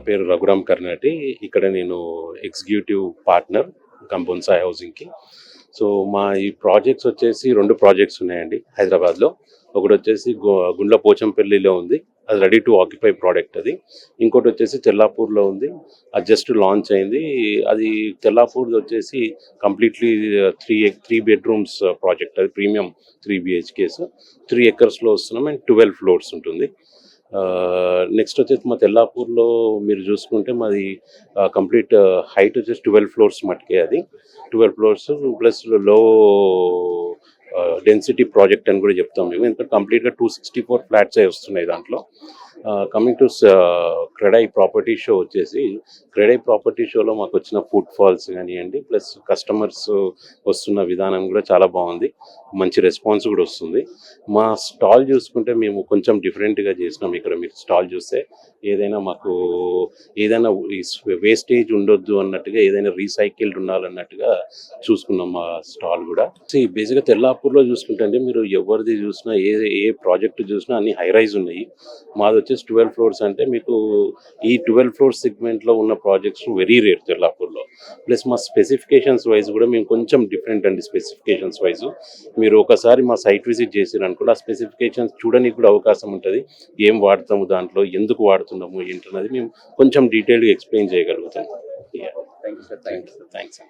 పేరు రఘురామ్ కర్నాటి. ఇక్కడ నేను ఎగ్జిక్యూటివ్ పార్ట్నర్ బొన్సాయ్ హౌసింగ్‌కి. సో, మా ఈ ప్రాజెక్ట్స్ వచ్చేసి 2 ప్రాజెక్ట్స్ ఉన్నాయండి హైదరాబాద్‌లో. ఒకటొచ్చేసి గుండ్ల పోచంపల్లిలో ఉంది. అది రెడీ టు ఆక్యుపై ప్రోడక్ట్ అది. ఇంకోటొచ్చేసి తెల్లాపూర్‌లో ఉంది. అది జస్ట్ లాంచ్ అయింది. అది తెల్లాపూర్‌ది వచ్చేసి కంప్లీట్‌లీ 3 బెడ్‌రూమ్స్ ప్రాజెక్ట్. అది ప్రీమియం 3 BHKస్. 3 ఎకర్స్‌లో వస్తున్నాం అండ్ 12 ఫ్లోర్స్ ఉంటుంది. నెక్స్ట్ వచ్చేసి మా తెల్లాపూర్‌లో మీరు చూసుకుంటే మాది కంప్లీట్ హైట్ వచ్చేసి 12 ఫ్లోర్స్ మటుకే అది. 12 floors plus low density project అని కూడా చెప్తాం మేము. ఎందుకంటే కంప్లీట్గా 264 ఫ్లాట్సే వస్తున్నాయి దాంట్లో. Coming to CREDAI property show వచ్చేసి, క్రెడై ప్రాపర్టీ షోలో మాకు వచ్చిన ఫుడ్ ఫాల్స్ కానివ్వండి, ప్లస్ కస్టమర్స్ వస్తున్న విధానం కూడా చాలా బాగుంది. మంచి రెస్పాన్స్ కూడా వస్తుంది. మా స్టాల్ చూసుకుంటే మేము కొంచెం డిఫరెంట్గా చేసినాం. ఇక్కడ మీరు స్టాల్ చూస్తే ఏదైనా మాకు ఏదైనా వేస్టేజ్ ఉండొద్దు అన్నట్టుగా, ఏదైనా రీసైకిల్డ్ ఉండాలన్నట్టుగా చూసుకున్నాం మా స్టాల్ కూడా. బేసిక్గా తెల్లాపూర్లో చూసుకుంటే అండి, మీరు ఎవరిది చూసినా ఏ ప్రాజెక్ట్ చూసినా అన్ని హై రైజ్ ఉన్నాయి. మాది వచ్చేసి 12 ఫ్లోర్స్. అంటే మీకు ఈ 12 ఫ్లోర్స్ సెగ్మెంట్లో ఉన్న ప్రాజెక్ట్స్ వెరీ రేర్ తెల్లాపూర్లో. ప్లస్ మా స్పెసిఫికేషన్స్ వైజ్ కూడా మేము కొంచెం డిఫరెంట్ అండి. స్పెసిఫికేషన్స్ వైజ్ మీరు ఒకసారి మా సైట్ విజిట్ చేసిరనుకోండి, ఆ స్పెసిఫికేషన్స్ చూడడానికి కూడా అవకాశం ఉంటుంది. ఏం వాడతాము దాంట్లో, ఎందుకు వాడుతున్నాము ఏంటన్నది మేము కొంచెం డీటెయిల్గా ఎక్స్ప్లెయిన్ చేయగలుగుతాం. థ్యాంక్స్.